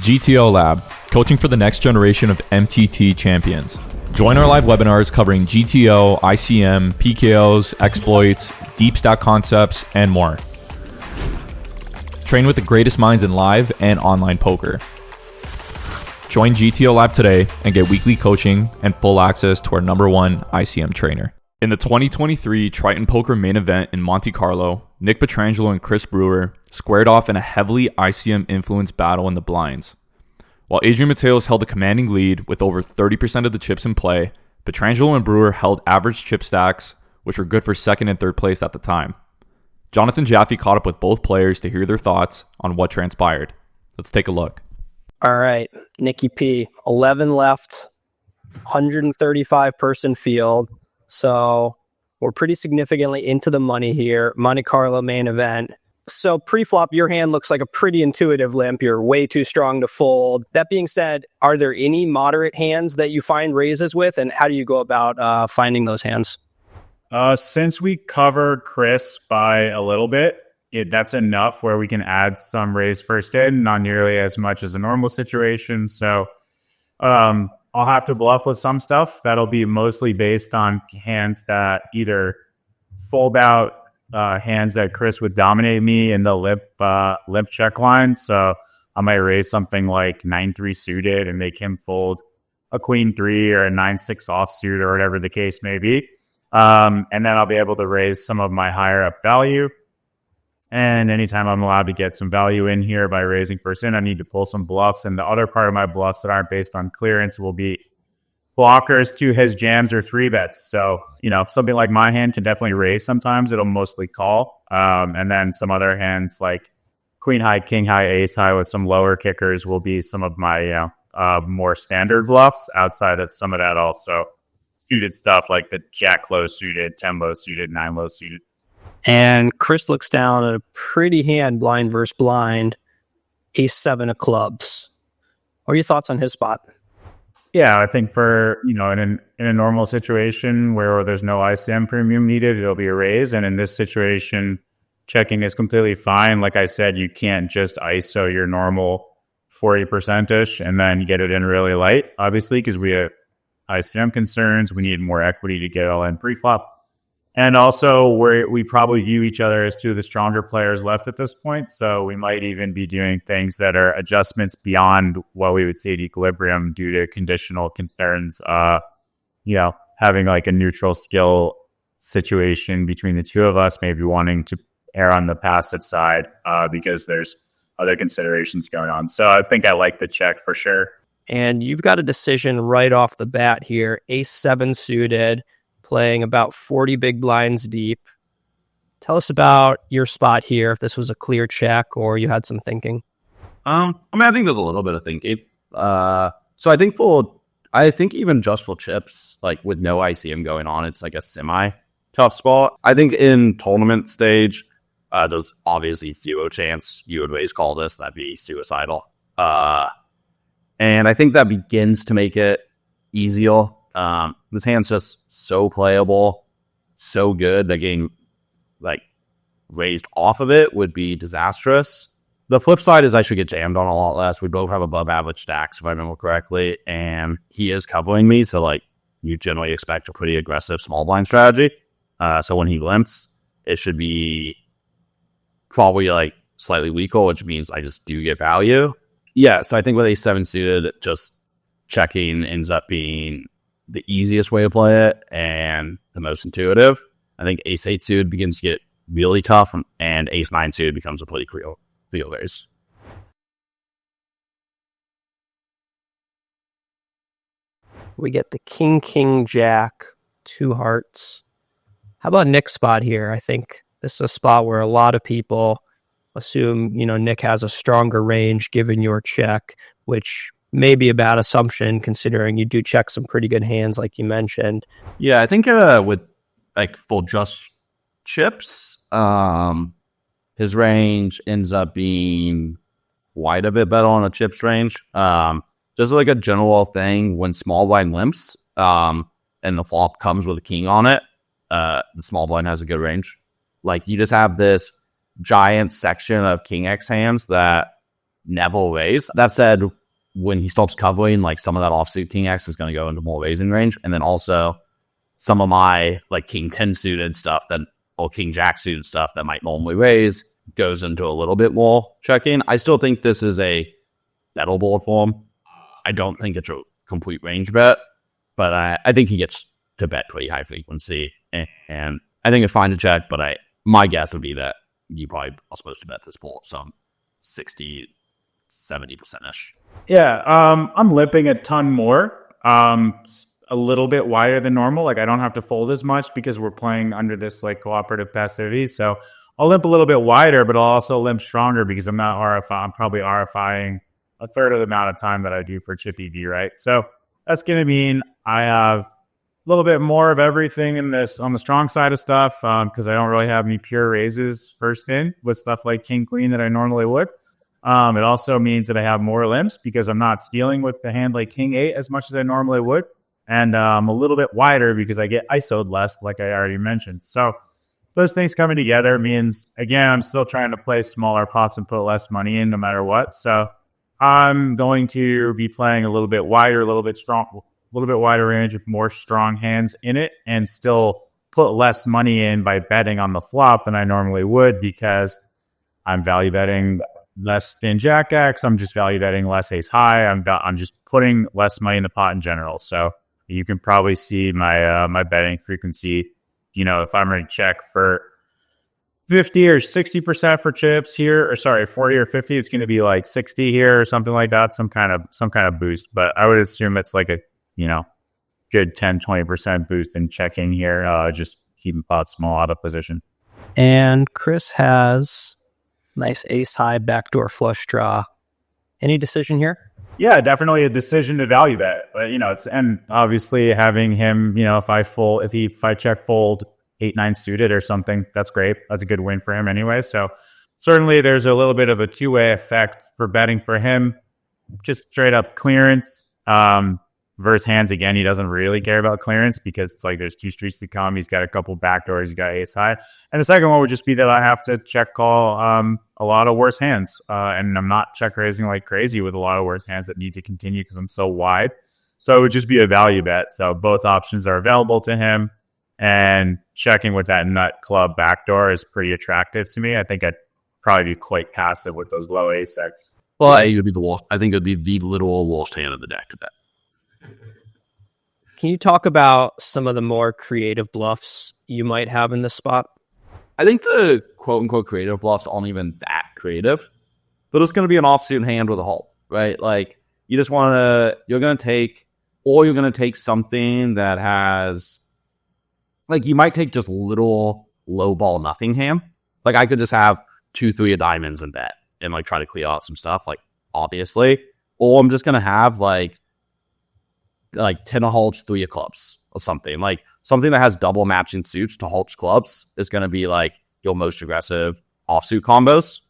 GTO Lab, coaching for the next generation of MTT champions. Join our live webinars covering GTO, ICM, PKOs, exploits, deep stack concepts, and more. Train with the greatest minds in live and online poker. Join GTO Lab today and get weekly coaching and full access to our #1 ICM trainer. In the 2023 Triton Poker Main Event in Monte Carlo, Nick Petrangelo and Chris Brewer squared off in a heavily ICM-influenced battle in the blinds. While Adrian Mateos held a commanding lead with over 30% of the chips in play, Petrangelo and Brewer held average chip stacks, which were good for second and third place at the time. Jonathan Jaffe caught up with both players to hear their thoughts on what transpired. Let's take a look. All right, Nicky P, 11 left, 135-person field. So we're pretty significantly into the money here. Monte Carlo Main Event. So pre-flop, your hand looks like a pretty intuitive limp. You're way too strong to fold. That being said, are there any moderate hands that you find raises with? And how do you go about finding those hands? Since we covered Chris by a little bit, that's enough where we can add some raise first in, not nearly as much as a normal situation. So I'll have to bluff with some stuff. That'll be mostly based on hands that either fold out hands that Chris would dominate me in the limp check line. So I might raise something like 9-3 suited and make him fold a queen-3 or a 9-6 offsuit or whatever the case may be. And then I'll be able to raise some of my higher up value. And anytime I'm allowed to get some value in here by raising first in, I need to pull some bluffs. And the other part of my bluffs that aren't based on clearance will be blockers to his jams or 3-bets. So, something like my hand can definitely raise sometimes. It'll mostly call. And then some other hands like queen high, king high, ace high with some lower kickers will be some of my more standard bluffs outside of some of that also suited stuff like the jack low suited, 10 low suited, 9 low suited. And Chris looks down at a pretty hand, blind versus blind, ace-7 of clubs. What are your thoughts on his spot? Yeah, I think for, in a normal situation where there's no ICM premium needed, it'll be a raise. And in this situation, checking is completely fine. Like I said, you can't just ISO your normal 40%-ish and then get it in really light, obviously, because we have ICM concerns. We need more equity to get it all in pre-flop. And also, we probably view each other as two of the stronger players left at this point. So we might even be doing things that are adjustments beyond what we would see at equilibrium due to conditional concerns. Having like a neutral skill situation between the two of us, maybe wanting to err on the passive side because there's other considerations going on. So I think I like the check for sure. And you've got a decision right off the bat here. Ace-7 suited, playing about 40 big blinds deep. Tell us about your spot here, if this was a clear check or you had some thinking. I think there's a little bit of thinking. So I think even just for chips, like with no ICM going on, it's like a semi-tough spot. I think in tournament stage, there's obviously zero chance you would raise call this. That'd be suicidal. And I think that begins to make it easier. This hand's just so playable, so good that getting raised off of it would be disastrous. The flip side is I should get jammed on a lot less. We both have above average stacks, if I remember correctly, and he is covering me, so you generally expect a pretty aggressive small blind strategy. So when he limps, it should be probably slightly weaker, which means I just do get value. Yeah, so I think with ace-7 suited, just checking ends up being the easiest way to play it and the most intuitive. I think ace-8 suited begins to get really tough, and ace-9 suited becomes a pretty clear raise. We get the king, king, jack, 2 hearts. How about Nick's spot here? I think this is a spot where a lot of people assume, Nick has a stronger range given your check, which may be a bad assumption considering you do check some pretty good hands like you mentioned. Yeah, I think with for just chips, his range ends up being quite a bit better on a chips range. Just like a general thing, when small blind limps and the flop comes with a king on it, the small blind has a good range. You just have this giant section of king X hands that never raise. That said, when he stops covering, like some of that offsuit king X is going to go into more raising range. And then also some of my like king 10 suited stuff or king jack suited stuff that might normally raise goes into a little bit more checking. I still think this is a battle board form. I don't think it's a complete range bet, but I think he gets to bet pretty high frequency. And I think it's fine to check, but my guess would be that you probably are supposed to bet this board some 60, 70%-ish. Yeah, I'm limping a ton more, a little bit wider than normal. Like I don't have to fold as much because we're playing under this like cooperative passivity. So I'll limp a little bit wider, but I'll also limp stronger because I'm not RFI. I'm probably RFIing a third of the amount of time that I do for chip EV, right? So that's going to mean I have a little bit more of everything in this on the strong side of stuff because I don't really have any pure raises first in with stuff like king queen that I normally would. It also means that I have more limps because I'm not stealing with the hand like king 8 as much as I normally would. And I'm a little bit wider because I get ISO'd less, like I already mentioned. So those things coming together means, again, I'm still trying to play smaller pots and put less money in no matter what. So I'm going to be playing a little bit wider, a little bit wider range with more strong hands in it and still put less money in by betting on the flop than I normally would because I'm value betting less than jack X. I'm just value betting less ace high. I'm just putting less money in the pot in general. So you can probably see my my betting frequency. You know, if I'm going to check for 50 or 60% for chips here, or sorry, 40 or 50, it's going to be like 60 here or something like that. Some kind of boost. But I would assume it's like a good 10, 20% boost in checking here. Just keeping pot small out of position. And Chris has nice ace high backdoor flush draw. Any decision here? Yeah, definitely a decision to value bet. But and obviously having him, if I check fold 8-9 suited or something, that's great. That's a good win for him anyway. So certainly there's a little bit of a two-way effect for betting for him. Just straight up clearance. Versus hands, again, he doesn't really care about clearance because it's like there's two streets to come. He's got a couple backdoors. He's got ace high. And the second one would just be that I have to check call a lot of worse hands. And I'm not check raising like crazy with a lot of worse hands that need to continue because I'm so wide. So it would just be a value bet. So both options are available to him. And checking with that nut club backdoor is pretty attractive to me. I think I'd probably be quite passive with those low ace X. Well, I think it would be the literal worst hand of the deck to bet. Can you talk about some of the more creative bluffs you might have in this spot? I think the quote-unquote creative bluffs aren't even that creative. But it's going to be an offsuit hand with a halt, right? Like, you're going to take something that has, like, you might take just little low ball nothing hand. Like, I could just have 2-3 of diamonds and bet and, like, try to clear out some stuff, like, obviously. Or I'm just going to have, like 10 of hearts, 3 of clubs or something. Like something that has double matching suits to hearts clubs is going to be like your most aggressive offsuit combos.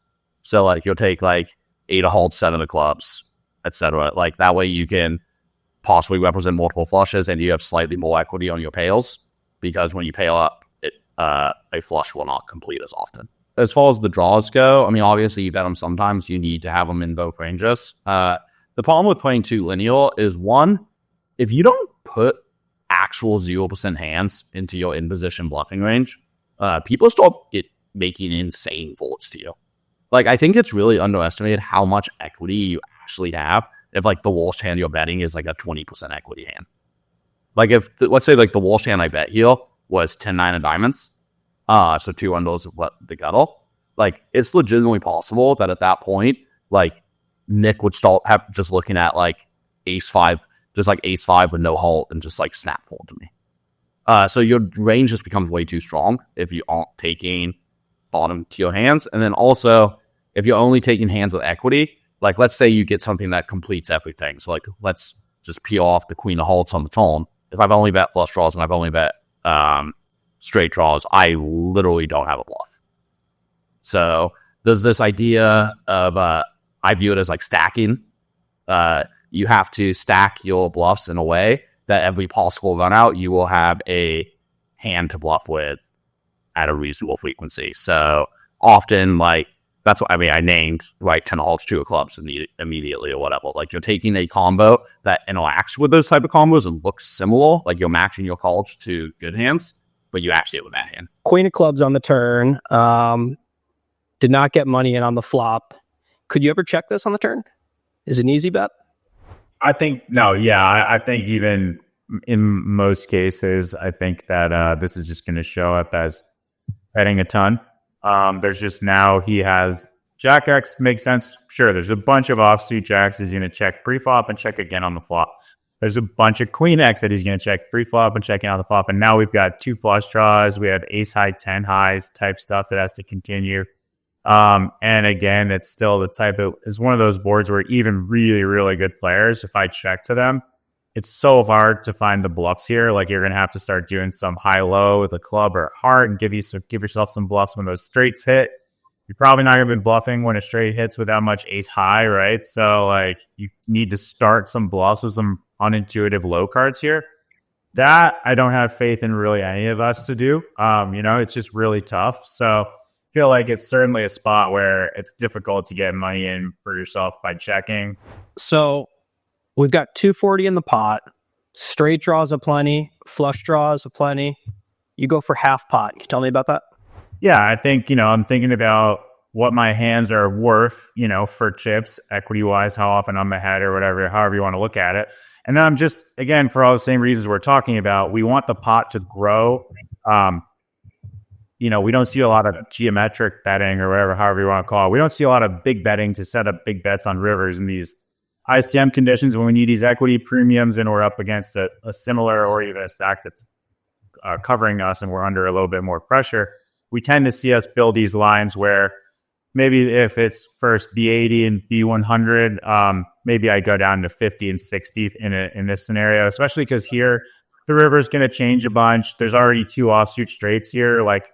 So like you'll take like 8 of hearts, 7 of clubs, etc. Like that way you can possibly represent multiple flushes and you have slightly more equity on your pails because when you pail up, a flush will not complete as often. As far as the draws go, I mean, obviously you bet them sometimes. You need to have them in both ranges. The problem with playing too linear is one, if you don't put actual 0% hands into your in-position bluffing range, people start making insane folds to you. Like, I think it's really underestimated how much equity you actually have if, like, the worst hand you're betting is, like, a 20% equity hand. Like, let's say, like, the worst hand I bet here was 10-9 of diamonds, so 2 undos of the gutter. Like, it's legitimately possible that at that point, like, Nick would start just looking at, like, ace-5, just like ace-5 with no halt and just like snap fold to me. So your range just becomes way too strong if you aren't taking bottom tier hands. And then also, if you're only taking hands with equity, like let's say you get something that completes everything. So like let's just peel off the queen of hearts on the turn. If I've only bet flush draws and I've only bet straight draws, I literally don't have a bluff. So there's this idea of I view it as like stacking. You have to stack your bluffs in a way that every possible run out, you will have a hand to bluff with at a reasonable frequency. So often, like, That's what I mean. I named like 10 alts, 2 of clubs immediately or whatever. Like you're taking a combo that interacts with those type of combos and looks similar. Like you're matching your calls to good hands, but you actually have a bad hand. Queen of clubs on the turn. Did not get money in on the flop. Could you ever check this on the turn? Is it an easy bet? I think no. Yeah, I think even in most cases, I think that this is just going to show up as betting a ton. There's just now he has Jack X makes sense. Sure, there's a bunch of offsuit jacks he's going to check pre-flop and check again on the flop. There's a bunch of Queen X that he's going to check pre-flop and check on the flop. And now we've got 2 flush draws. We have ace high, 10 highs type stuff that has to continue. And again, it's still the type of, it's one of those boards where even really, really good players, if I check to them, it's so hard to find the bluffs here. Like you're going to have to start doing some high-low with a club or a heart and give yourself some bluffs when those straights hit. You're probably not going to be bluffing when a straight hits without much ace high, right? So like you need to start some bluffs with some unintuitive low cards here. That I don't have faith in really any of us to do. It's just really tough. So I feel like it's certainly a spot where it's difficult to get money in for yourself by checking. So we've got 240 in the pot. Straight draws aplenty. Flush draws aplenty. You go for half pot. Can you tell me about that? Yeah, I think, I'm thinking about what my hands are worth, for chips, equity-wise, how often I'm ahead or whatever, however you want to look at it. And then I'm just, again, for all the same reasons we're talking about, we want the pot to grow. We don't see a lot of geometric betting or whatever, however you want to call it. We don't see a lot of big betting to set up big bets on rivers in these ICM conditions when we need these equity premiums and we're up against a similar or even a stack that's covering us and we're under a little bit more pressure. We tend to see us build these lines where maybe if it's first B80 and B100, maybe I go down to 50 and 60 in this scenario, especially because here the river's going to change a bunch. There's already 2 offsuit straights here. Like,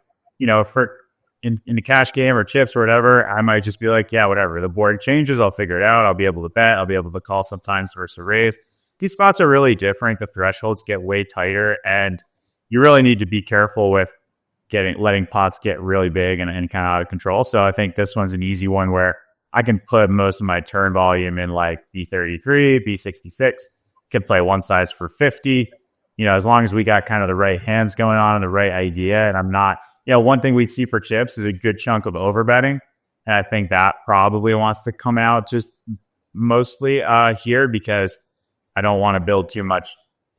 for in the cash game or chips or whatever, I might just be like, yeah, whatever. The board changes. I'll figure it out. I'll be able to bet. I'll be able to call sometimes versus a raise. These spots are really different. The thresholds get way tighter, and you really need to be careful with letting pots get really big and kind of out of control. So I think this one's an easy one where I can put most of my turn volume in like B33, B66, can play one size for 50, as long as we got kind of the right hands going on and the right idea. And I'm not, one thing we see for chips is a good chunk of overbetting. And I think that probably wants to come out just mostly here because I don't want to build too much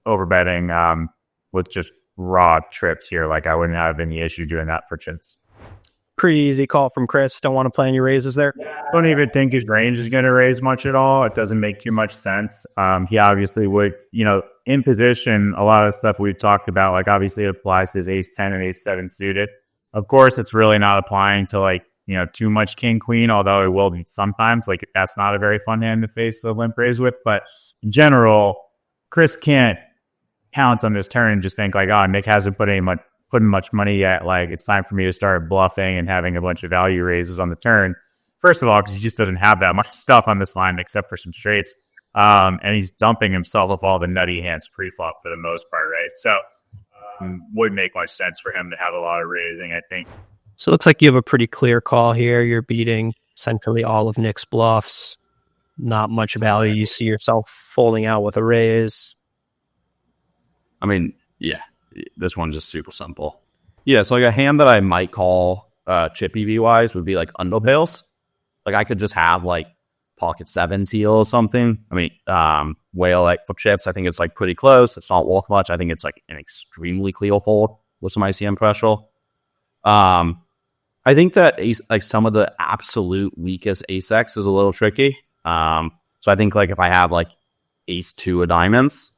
overbetting with just raw trips here. Like I wouldn't have any issue doing that for chips. Pretty easy call from Chris. Don't want to play any raises there. Don't even think his range is going to raise much at all. It doesn't make too much sense. He obviously would, in position, a lot of stuff we've talked about, like obviously it applies to his ace 10 and ace 7 suited. Of course, it's really not applying to like, too much king queen, although it will be sometimes. Like that's not a very fun hand to face a limp raise with. But in general, Chris can't pounce on this turn and just think like, oh, Nick hasn't put much money yet. Like it's time for me to start bluffing and having a bunch of value raises on the turn. First of all, because he just doesn't have that much stuff on this line except for some straights. And he's dumping himself with all the nutty hands pre-flop for the most part, right? So wouldn't make much sense for him to have a lot of raising, I think. So it looks like you have a pretty clear call here. You're beating essentially all of Nick's bluffs. Not much value. You see yourself folding out with a raise. I mean, yeah, this one's just super simple. Yeah, so like a hand that I might call chip EV-wise would be like underpails. Like I could just have like pocket 7 seal or something. I mean, whale like for chips, I think it's like pretty close. It's not worth much. I think it's like an extremely clear fold with some ICM pressure. I think that some of the absolute weakest ace X is a little tricky. So I think like if I have like ace 2 of diamonds,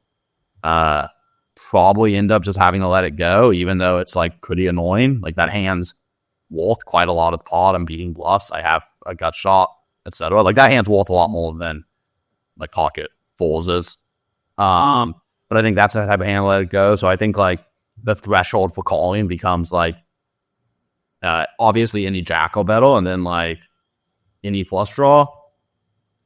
probably end up just having to let it go, even though it's like pretty annoying. Like that hand's worth quite a lot of pot. I'm beating bluffs. I have a gut shot, etc. Like that hand's worth a lot more than like pocket fours is. But I think that's the type of hand to let it go. So I think like the threshold for calling becomes like obviously any jack or better, and then like any flush draw,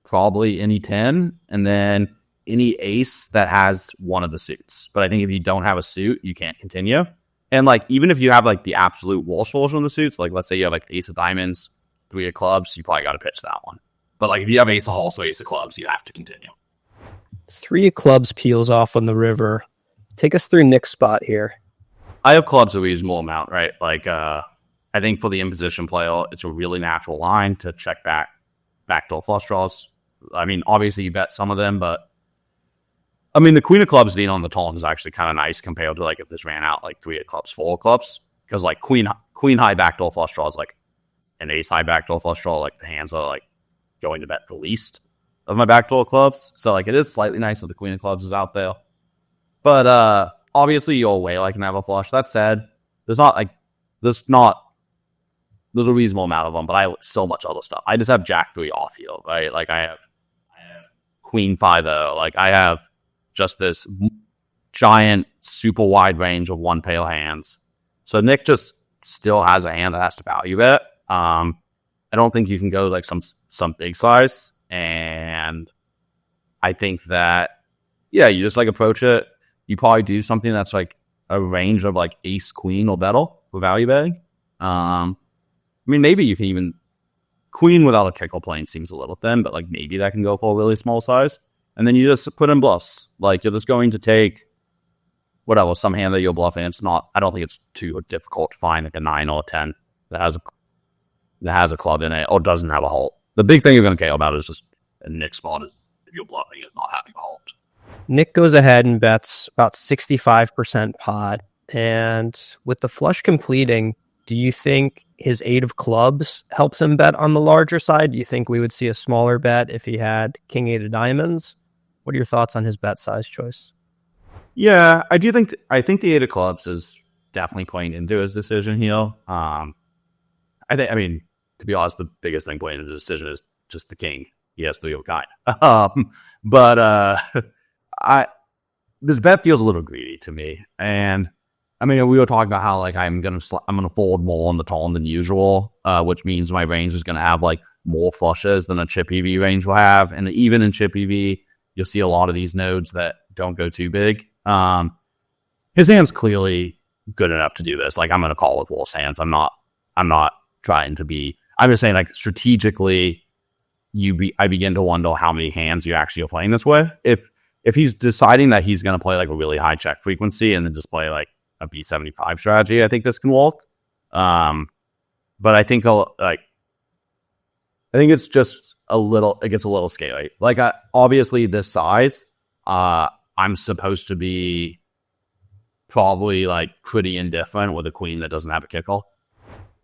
probably any 10, and then any ace that has one of the suits. But I think if you don't have a suit, you can't continue. And like even if you have like the absolute worst version of the suits, like let's say you have like ace of diamonds, three of clubs, you probably got to pitch that one. But like if you have ace of hearts or ace of clubs, you have to continue. Three of clubs peels off on the river. Take us through Nick's spot here. I have clubs a reasonable amount, right? Like I think for the in-position player, it's a really natural line to check backdoor flush draws. I mean, obviously you bet some of them, but I mean, the queen of clubs being on the turn is actually kind of nice compared to like if this ran out like three of clubs, four of clubs, because like queen high backdoor flush draws like an ace high backdoor flush draw, like the hands are like going to bet the least of my backdoor clubs. So like it is slightly nice that the queen of clubs is out there, but obviously you're way like an have a flush. That said, there's a reasonable amount of them, but I have so much other stuff. I just have jack 3 off here, right? Like I have queen 5-0. Like I have just this giant, super wide range of one pair hands. So Nick just still has a hand that has to value it. I don't think you can go like some big size, and I think that you just like approach it. You probably do something that's like a range of like ace queen or better for value betting. I mean, maybe you can even queen without a kicker plane seems a little thin, but like maybe that can go for a really small size. And then you just put in bluffs. Like you're just going to take whatever, some hand that you're bluffing. It's not, I don't think it's too difficult to find like a 9 or a 10 that has a club in it or doesn't have a halt. The big thing you're going to care about is just a Nick spot is if you're bluffing is not having a halt. Nick goes ahead and bets about 65% pot. And with the flush completing, do you think his 8 of clubs helps him bet on the larger side? Do you think we would see a smaller bet if he had king 8 of diamonds? What are your thoughts on his bet size choice? Yeah, I do think I think the 8 of clubs is definitely playing into his decision here. I mean, to be honest, the biggest thing playing into the decision is just the king. He has 3 of a kind. This bet feels a little greedy to me, and I mean, we were talking about how like I'm gonna fold more on the turn than usual, which means my range is gonna have like more flushes than a chip EV range will have, and even in chip EV, you'll see a lot of these nodes that don't go too big. His hand's clearly good enough to do this. Like I'm gonna call with worse hands. I'm not trying to be. I'm just saying like strategically, I begin to wonder how many hands you actually are playing this way. If he's deciding that he's gonna play like a really high check frequency and then just play like a B75 strategy, I think this can work. But I think it's just it gets a little scary. Like obviously this size, I'm supposed to be probably like pretty indifferent with a queen that doesn't have a kicker.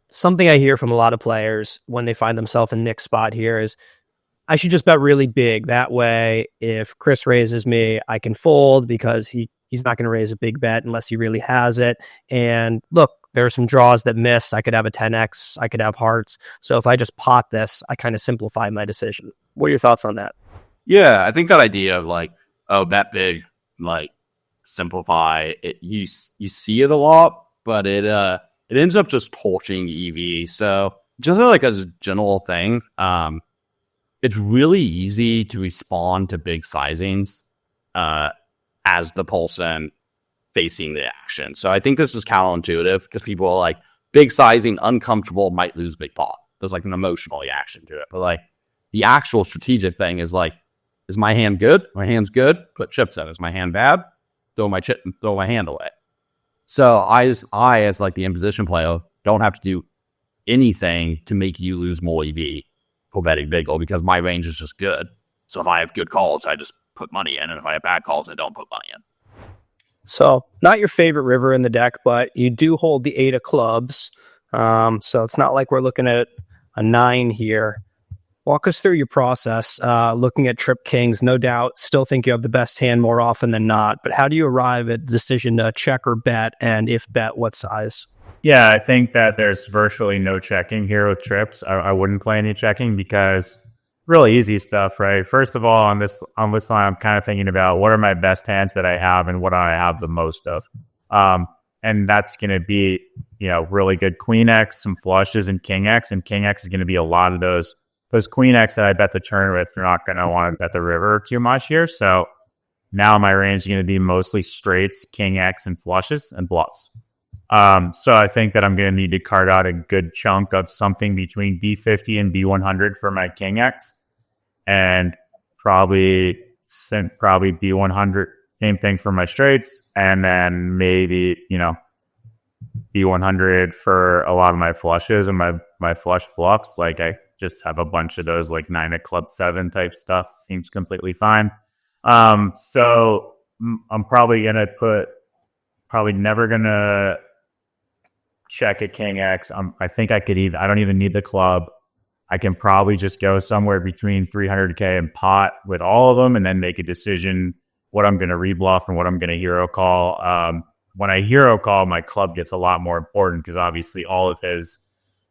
Something I hear from a lot of players when they find themselves in Nick's spot here is, I should just bet really big. That way, if Chris raises me, I can fold because he's not going to raise a big bet unless he really has it. And look, there are some draws that miss. I could have a 10x. I could have hearts. So if I just pot this, I kind of simplify my decision. What are your thoughts on that? Yeah, I think that idea of like, bet big, like simplify it. You see it a lot, but it ends up just torching EV. So just like as a general thing, it's really easy to respond to big sizings as the person facing the action. So I think this is counterintuitive because people are like, big sizing, uncomfortable, might lose big pot. There's like an emotional reaction to it. But like the actual strategic thing is like, is my hand good? My hand's good. Put chips in. Is my hand bad? Throw my hand away. So I as like the imposition player don't have to do anything to make you lose more EV for betting big, or because my range is just good. So if I have good calls, I just put money in, and if I have bad calls, I don't put money in. So not your favorite river in the deck, but you do hold the 8 of clubs. So it's not like we're looking at a 9 here. Walk us through your process, looking at trip kings. No doubt, still think you have the best hand more often than not, but how do you arrive at the decision to check or bet, and if bet, what size? Yeah, I think that there's virtually no checking here with trips. I wouldn't play any checking because really easy stuff, right? First of all, on this line, I'm kind of thinking about what are my best hands that I have and what do I have the most of. And that's going to be, really good Queen X, some flushes, and King X. And King X is going to be a lot of those Queen X that I bet the turn with. You're not going to want to bet the river too much here. So now my range is going to be mostly straights, King X, and flushes and bluffs. So I think that I'm going to need to card out a good chunk of something between B50 and B100 for my King X, and probably B100, same thing for my straights, and then maybe, B100 for a lot of my flushes and my flush bluffs. Like I just have a bunch of those, like 9 of club 7 type stuff. Seems completely fine. So I'm probably never gonna check a King X. I think I don't even need the club. I can probably just go somewhere between 300K and pot with all of them, and then make a decision what I'm going to rebluff and what I'm going to hero call. When I hero call, my club gets a lot more important because obviously all of his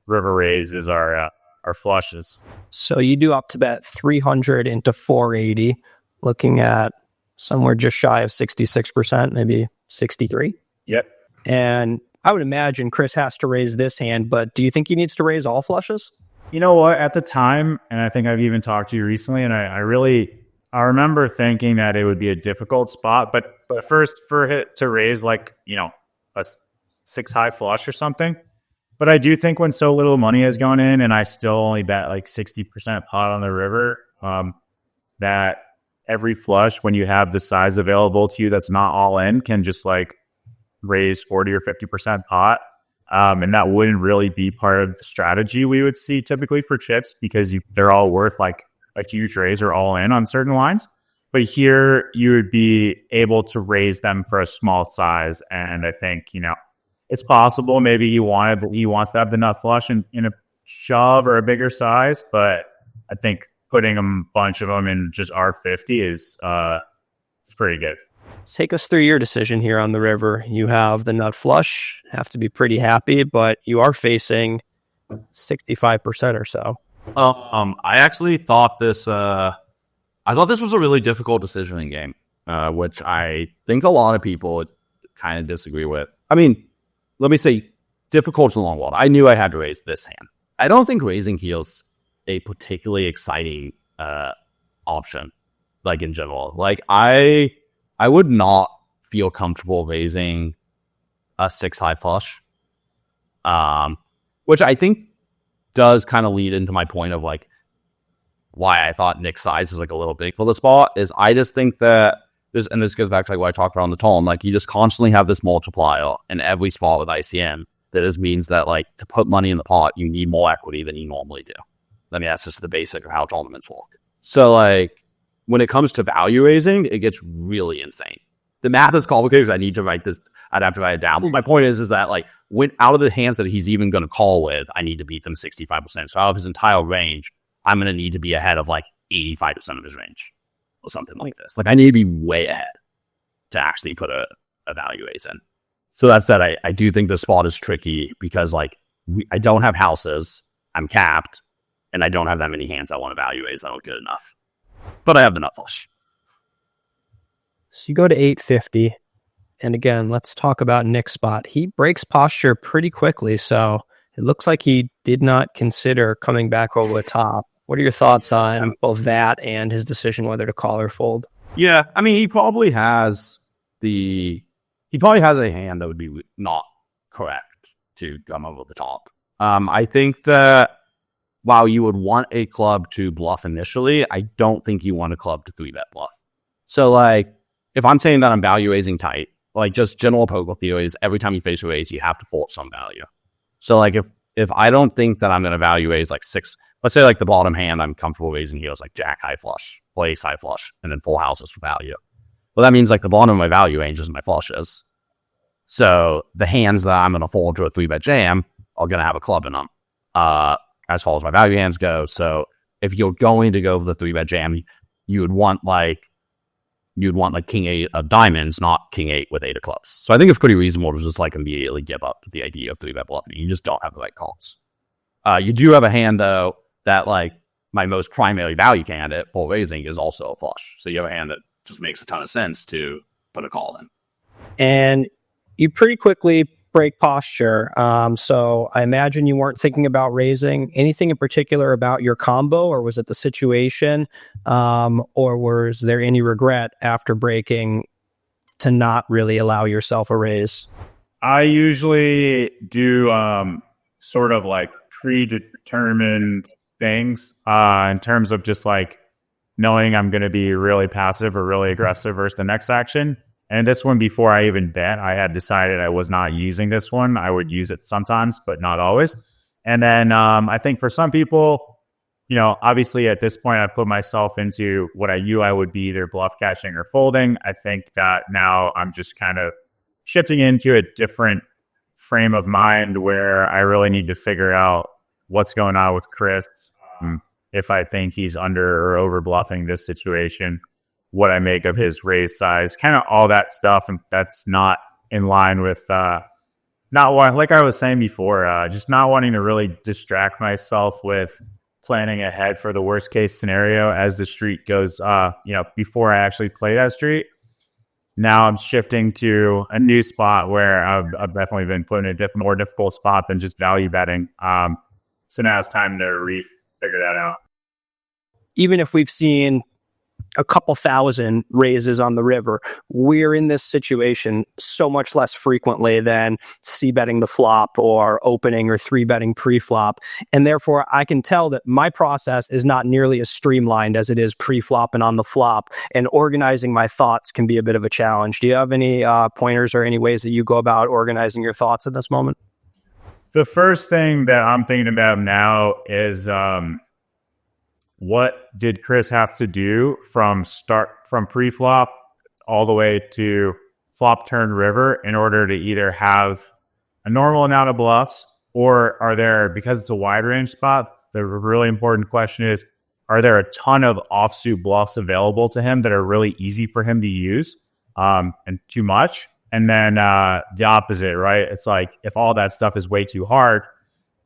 river raises are flushes. So you do up to bet 300 into 480, looking at somewhere just shy of 66%, maybe 63. Yep. And I would imagine Chris has to raise this hand, but do you think he needs to raise all flushes? You know what? At the time, and I think I've even talked to you recently, and I remember thinking that it would be a difficult spot, but first for it to raise like, a 6 high flush or something. But I do think when so little money has gone in and I still only bet like 60% pot on the river, that every flush, when you have the size available to you that's not all in, can just like raise 40 or 50% pot. And that wouldn't really be part of the strategy we would see typically for chips, because they're all worth like a huge raise or all in on certain lines. But here you would be able to raise them for a small size. And I think, it's possible maybe he wants to have the nut flush in a shove or a bigger size. But I think putting a bunch of them in just R50 is it's pretty good. Take us through your decision here on the river. You have the nut flush, have to be pretty happy, but you are facing 65% or so. I actually thought this was a really difficult decisioning game, which I think a lot of people would kind of disagree with. I mean, let me say difficult in the long run. I knew I had to raise this hand. I don't think raising heel's a particularly exciting option, like in general. Like I would not feel comfortable raising a 6 high flush, which I think does kind of lead into my point of like why I thought Nick's size is like a little big for the spot. Is I just think that this goes back to like what I talked about on the tone. Like you just constantly have this multiplier in every spot with ICM that just means that like to put money in the pot, you need more equity than you normally do. I mean, that's just the basic of how tournaments work. So like when it comes to value raising, it gets really insane. The math is complicated. I'd have to write it down. But my point is that like when out of the hands that he's even going to call with, I need to beat them 65%. So out of his entire range, I'm going to need to be ahead of like 85% of his range or something like this. Like I need to be way ahead to actually put a value raise in. So that said, I do think the spot is tricky because like I don't have houses, I'm capped, and I don't have that many hands that want to value raise that are good enough. But I have the nut flush. So you go to 850. And again, let's talk about Nick's spot. He breaks posture pretty quickly, so it looks like he did not consider coming back over the top. What are your thoughts on both that and his decision whether to call or fold? Yeah, I mean, he probably has a hand that would be not correct to come over the top. I think that while you would want a club to bluff initially, I don't think you want a club to 3-bet bluff. So like, if I'm saying that I'm value raising tight, like just general poker theory is every time you face a raise, you have to fault some value. So like if I don't think that I'm going to value raise like 6, let's say like the bottom hand I'm comfortable raising here is like jack high flush, or ace high flush, and then full houses for value. Well, that means like the bottom of my value range is my flushes. So the hands that I'm going to fold to a 3-bet jam are going to have a club in them, as far as my value hands go. So if you're going to go for the 3-bet jam, you would want like king 8 of diamonds, not king 8 with 8 of clubs. So I think it's pretty reasonable to just like immediately give up the idea of 3-bet bluffing. You just don't have the right calls. You do have a hand though that like my most primary value candidate for raising is also a flush. So you have a hand that just makes a ton of sense to put a call in. And you pretty quickly break posture. So I imagine you weren't thinking about raising. Anything in particular about your combo, or was it the situation? Or was there any regret after breaking to not really allow yourself a raise? I usually do sort of like predetermined things in terms of just like knowing I'm going to be really passive or really aggressive versus the next action. And this one, before I even bet, I had decided I was not using this one. I would use it sometimes, but not always. And then I think for some people, obviously at this point, I put myself into what I knew I would be either bluff catching or folding. I think that now I'm just kind of shifting into a different frame of mind where I really need to figure out what's going on with Chris. If I think he's under or over bluffing this situation, what I make of his raise size, kind of all that stuff. And that's not in line with like I was saying before, just not wanting to really distract myself with planning ahead for the worst case scenario as the street goes, before I actually play that street. Now I'm shifting to a new spot where I've definitely been put in a more difficult spot than just value betting. So now it's time to figure that out. Even if we've seen a couple thousand raises on the river, we're in this situation so much less frequently than c-betting the flop or opening or 3-betting pre-flop. And therefore, I can tell that my process is not nearly as streamlined as it is pre-flop and on the flop. And organizing my thoughts can be a bit of a challenge. Do you have any pointers or any ways that you go about organizing your thoughts at this moment? The first thing that I'm thinking about now is what did Chris have to do from pre-flop all the way to flop turn river in order to either have a normal amount of bluffs, or are there, because it's a wide range spot, the really important question is, are there a ton of offsuit bluffs available to him that are really easy for him to use and too much? And then the opposite, right? It's like if all that stuff is way too hard,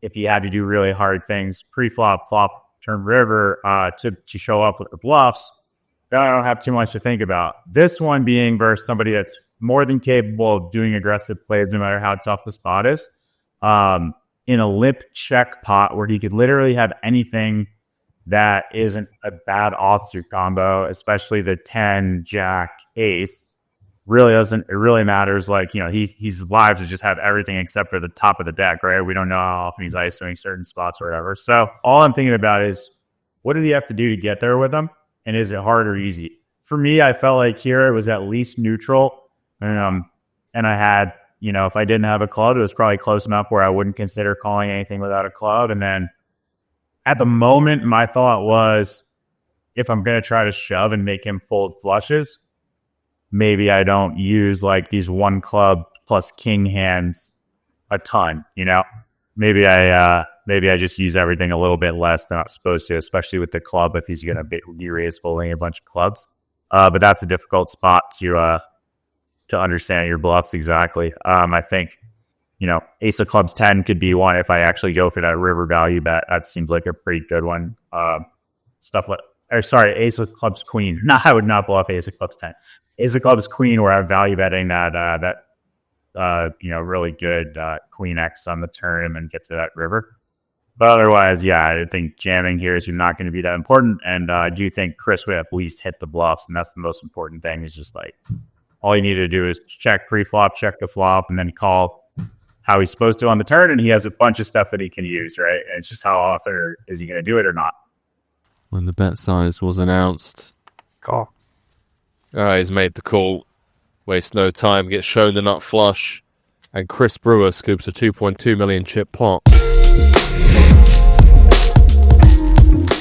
if he had to do really hard things pre-flop, flop, turn river to show up with the bluffs, then I don't have too much to think about. This one being versus somebody that's more than capable of doing aggressive plays no matter how tough the spot is, in a limp check pot where he could literally have anything that isn't a bad offsuit combo, especially the 10 jack ace. It really matters. Like, he's live to just have everything except for the top of the deck, right? We don't know how often he's ISOing certain spots or whatever. So all I'm thinking about is, what did he have to do to get there with him? And is it hard or easy? For me, I felt like here it was at least neutral. And I had, if I didn't have a club, it was probably close enough where I wouldn't consider calling anything without a club. And then at the moment, my thought was, if I'm going to try to shove and make him fold flushes, maybe I don't use like these one club plus king hands a ton, Maybe I just use everything a little bit less than I'm supposed to, especially with the club if he's going to be raised folding a bunch of clubs. But that's a difficult spot to understand your bluffs exactly. I think, ace of clubs 10 could be one if I actually go for that river value bet. That seems like a pretty good one. Ace of clubs queen. No, I would not bluff ace of clubs 10. Ace of clubs queen, where I'm value betting that really good queen X on the turn and get to that river. But otherwise, yeah, I think jamming here is not going to be that important. And I do think Chris would at least hit the bluffs, and that's the most important thing. Is just like all you need to do is check pre-flop, check the flop, and then call how he's supposed to on the turn. And he has a bunch of stuff that he can use, right? And it's just how often is he going to do it or not? When the bet size was announced, Call. He's made the call. Waste no time. Gets shown the nut flush. And Chris Brewer scoops a 2.2 million chip pot.